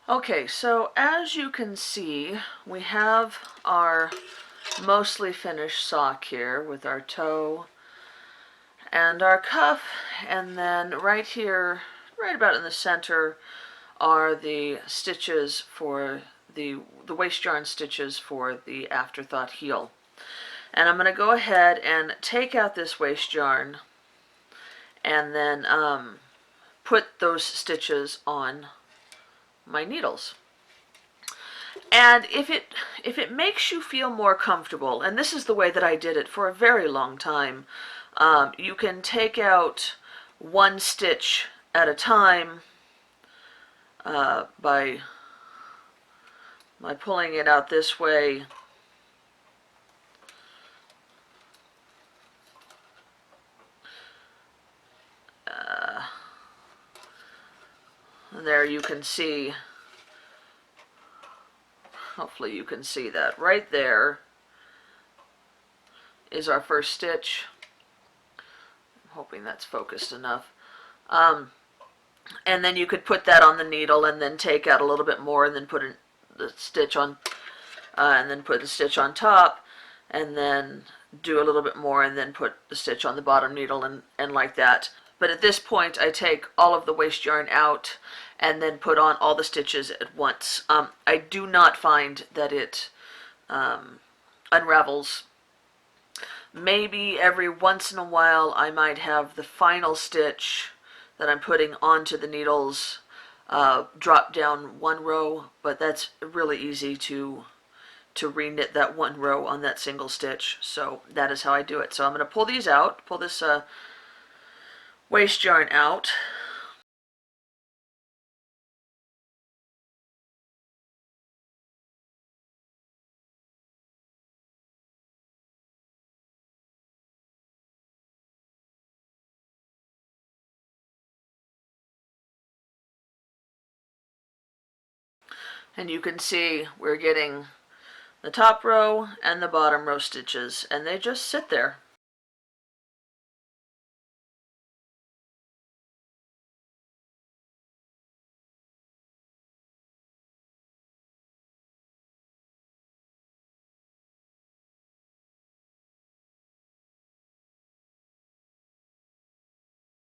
Okay, so as you can see, we have our mostly finished sock here with our toe and our cuff, and then right here, right about in the center, are the stitches for the waist yarn stitches for the Afterthought heel. And I'm going to go ahead and take out this waist yarn and then put those stitches on my needles. And if it makes you feel more comfortable, and this is the way that I did it for a very long time, you can take out one stitch at a time by pulling it out this way. And there you can see, hopefully you can see that, right there is our first stitch. I'm hoping that's focused enough. And then you could put that on the needle and then take out a little bit more and then put the stitch on, and then put the stitch on top, and then do a little bit more and then put the stitch on the bottom needle, and like that. But at this point I take all of the waist yarn out and then put on all the stitches at once. I do not find that it unravels. Maybe every once in a while I might have the final stitch that I'm putting onto the needles drop down one row, but that's really easy to reknit that one row on that single stitch. So that is how I do it. So I'm going to pull these out, pull this waist yarn out. And you can see we're getting the top row and the bottom row stitches, and they just sit there.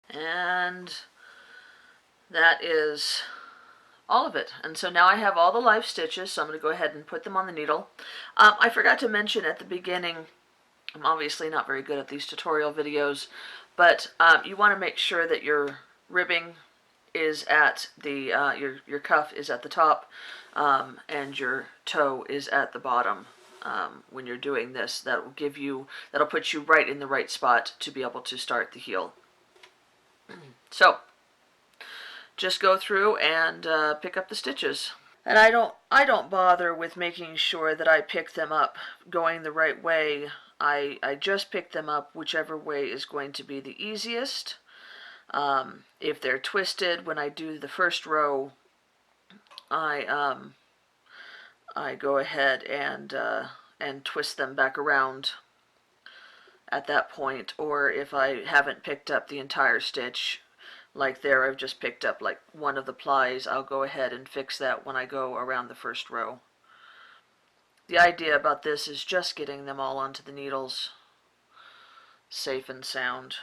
And that is all of it. And so now I have all the live stitches, so I'm going to go ahead and put them on the needle. I forgot to mention at the beginning, I'm obviously not very good at these tutorial videos, but you want to make sure that your ribbing is at the, your cuff is at the top, and your toe is at the bottom. When you're doing this, that'll put you right in the right spot to be able to start the heel. So just go through and pick up the stitches. And I don't bother with making sure that I pick them up going the right way. I just pick them up whichever way is going to be the easiest. If they're twisted when I do the first row, I go ahead and twist them back around at that point. Or if I haven't picked up the entire stitch, like there I've just picked up like one of the plies, I'll go ahead and fix that when I go around the first row. The idea about this is just getting them all onto the needles safe and sound.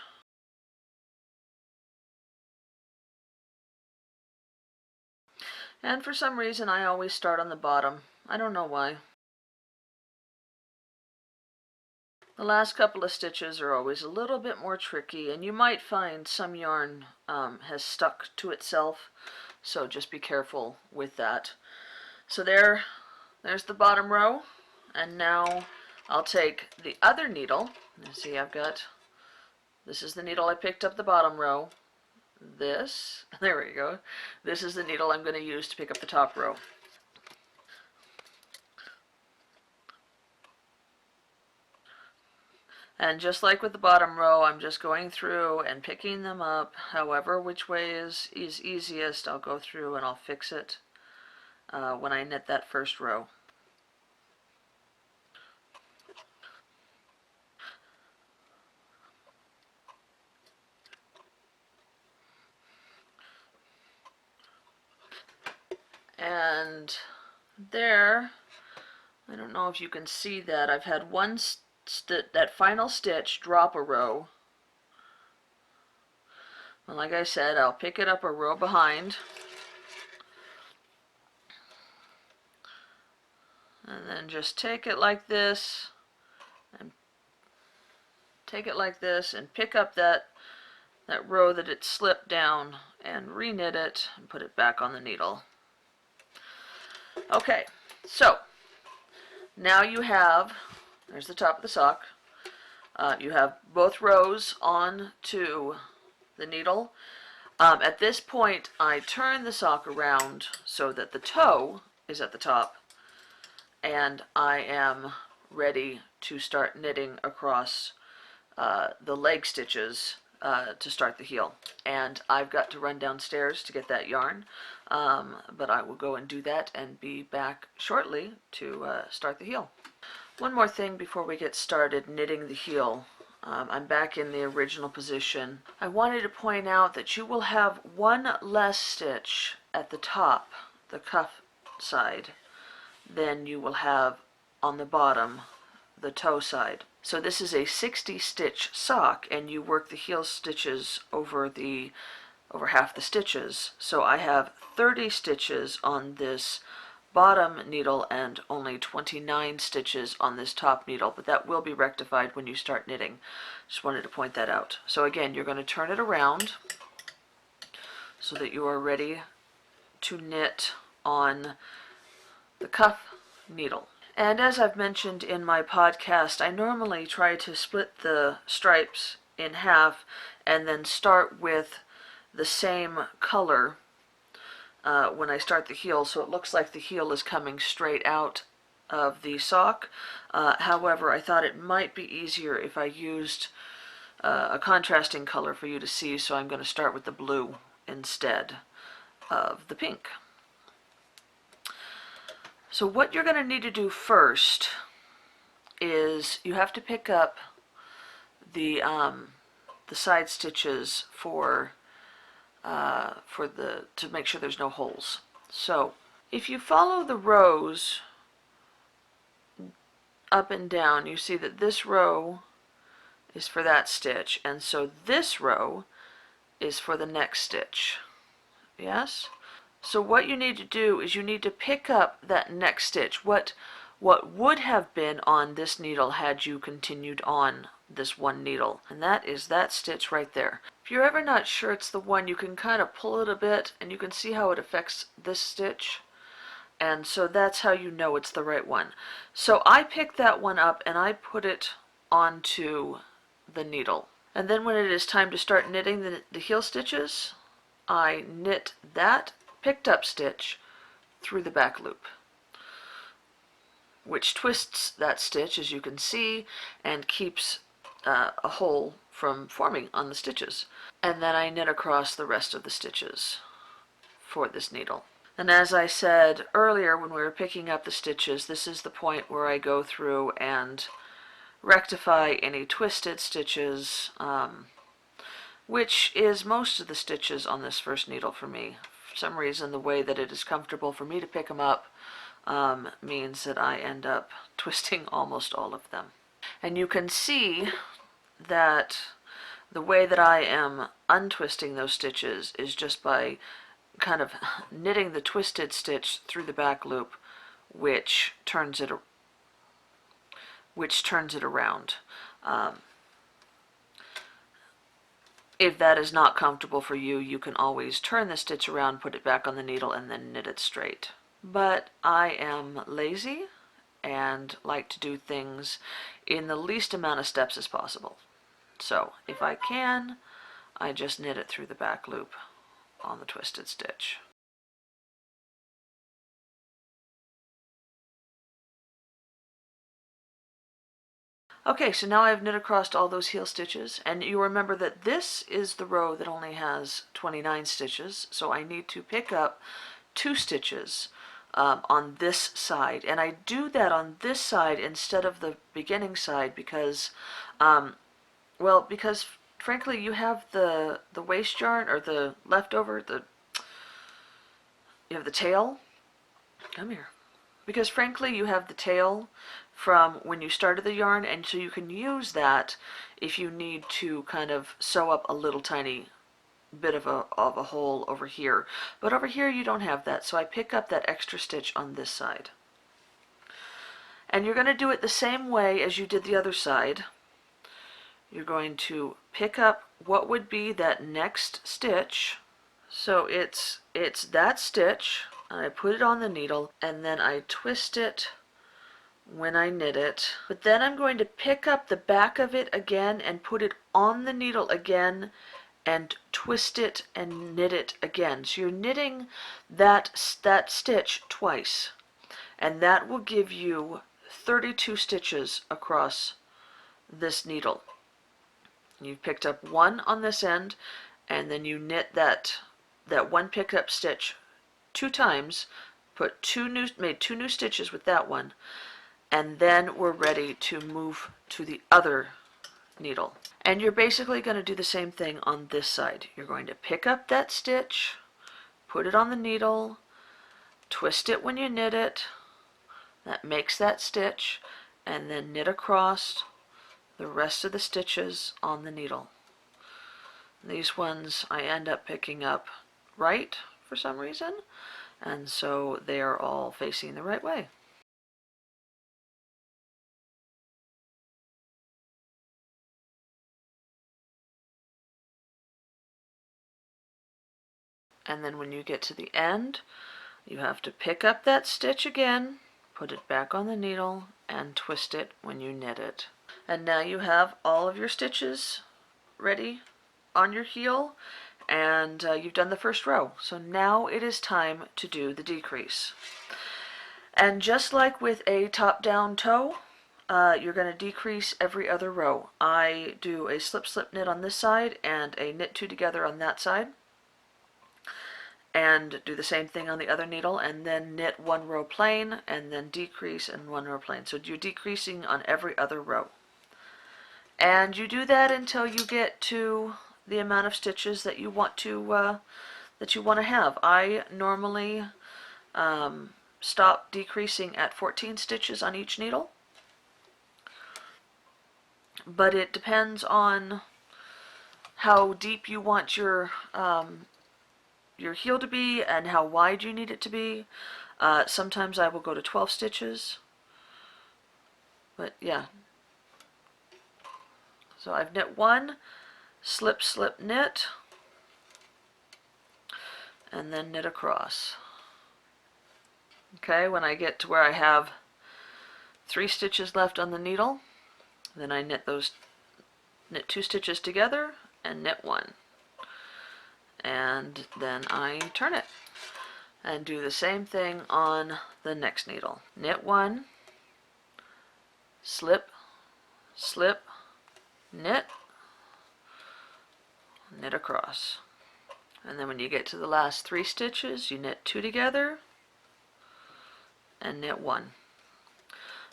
And for some reason I always start on the bottom. I don't know why. The last couple of stitches are always a little bit more tricky, and you might find some yarn has stuck to itself, so just be careful with that. So there's the bottom row, and now I'll take the other needle. You see, this is the needle I picked up the bottom row. There we go. This is the needle I'm going to use to pick up the top row. And just like with the bottom row, I'm just going through and picking them up however which way is easiest. I'll go through and I'll fix it when I knit that first row. And there, I don't know if you can see that, I've had that final stitch drop a row. And like I said, I'll pick it up a row behind. And then just take it like this, and pick up that row that it slipped down and reknit it and put it back on the needle. Okay, so now you have, there's the top of the sock. You have both rows on to the needle. At this point, I turn the sock around so that the toe is at the top, and I am ready to start knitting across the leg stitches to start the heel. And I've got to run downstairs to get that yarn, but I will go and do that and be back shortly to start the heel. One more thing before we get started knitting the heel. I'm back in the original position. I wanted to point out that you will have one less stitch at the top, the cuff side, than you will have on the bottom, the toe side. So this is a 60 stitch sock, and you work the heel stitches over half the stitches. So I have 30 stitches on this bottom needle and only 29 stitches on this top needle, but that will be rectified when you start knitting. Just wanted to point that out. So again, you're going to turn it around so that you are ready to knit on the cuff needle. And as I've mentioned in my podcast, I normally try to split the stripes in half and then start with the same color when I start the heel, so it looks like the heel is coming straight out of the sock. However, I thought it might be easier if I used a contrasting color for you to see, so I'm going to start with the blue instead of the pink. So what you're going to need to do first is you have to pick up the side stitches to make sure there's no holes. So if you follow the rows up and down, you see that this row is for that stitch, and so this row is for the next stitch. Yes? So what you need to do is you need to pick up that next stitch, what would have been on this needle had you continued on this one needle, and that is that stitch right there. If you're ever not sure it's the one, you can kind of pull it a bit and you can see how it affects this stitch, and so that's how you know it's the right one. So I picked that one up and I put it onto the needle, and then when it is time to start knitting the heel stitches, I knit that picked up stitch through the back loop, which twists that stitch, as you can see, and keeps a hole from forming on the stitches. And then I knit across the rest of the stitches for this needle. And as I said earlier when we were picking up the stitches, this is the point where I go through and rectify any twisted stitches, which is most of the stitches on this first needle for me. For some reason, the way that it is comfortable for me to pick them up means that I end up twisting almost all of them. And you can see that the way that I am untwisting those stitches is just by kind of knitting the twisted stitch through the back loop, which turns it around. If that is not comfortable for you, you can always turn the stitch around, put it back on the needle, and then knit it straight. But I am lazy and like to do things in the least amount of steps as possible. So if I can, I just knit it through the back loop on the twisted stitch. Okay, so now I've knit across all those heel stitches, and you remember that this is the row that only has 29 stitches, so I need to pick up 2 stitches on this side, and I do that on this side instead of the beginning side because, because frankly you have the waste yarn, or the leftover, you have the tail, Come here. Because frankly, you have the tail from when you started the yarn, and so you can use that if you need to kind of sew up a little tiny bit of a hole over here. But over here you don't have that, so I pick up that extra stitch on this side. And you're going to do it the same way as you did the other side. You're going to pick up what would be that next stitch. So it's that stitch, and I put it on the needle, and then I twist it when I knit it. But then I'm going to pick up the back of it again and put it on the needle again and twist it and knit it again. So you're knitting that stitch twice, and that will give you 32 stitches across this needle. You've picked up one on this end, and then you knit that one picked up stitch 2 times, made two new stitches with that one, and then we're ready to move to the other needle. And you're basically going to do the same thing on this side. You're going to pick up that stitch, put it on the needle, twist it when you knit it, that makes that stitch, and then knit across the rest of the stitches on the needle. These ones I end up picking up right for some reason, and so they are all facing the right way. And then when you get to the end, you have to pick up that stitch again, put it back on the needle, and twist it when you knit it. And now you have all of your stitches ready on your heel, and you've done the first row. So now it is time to do the decrease. And just like with a top-down toe, you're going to decrease every other row. I do a slip-slip knit on this side and a knit 2 together on that side, and do the same thing on the other needle, and then knit 1 row plain, and then decrease and 1 row plain. So you're decreasing on every other row. And you do that until you get to the amount of stitches that you want to have. I normally stop decreasing at 14 stitches on each needle, but it depends on how deep you want your heel to be and how wide you need it to be. Sometimes I will go to 12 stitches, but yeah. So I've knit 1, slip, slip, knit, and then knit across. Okay, when I get to where I have 3 stitches left on the needle, then I knit 2 stitches together and knit 1. And then I turn it and do the same thing on the next needle. Knit 1, slip, slip, knit, knit across. And then when you get to the last 3 stitches, you knit 2 together and knit 1.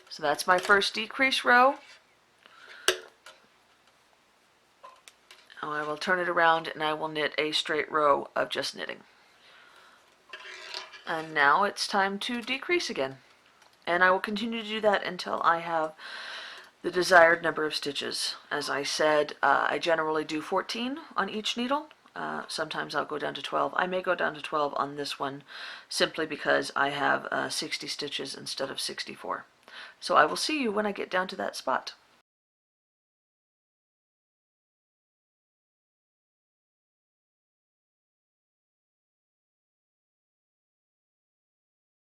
So that's my first decrease row. Now I will turn it around and I will knit a straight row of just knitting. And now it's time to decrease again. And I will continue to do that until I have the desired number of stitches. As I said, I generally do 14 on each needle. Sometimes I'll go down to 12. I may go down to 12 on this one simply because I have 60 stitches instead of 64. So I will see you when I get down to that spot.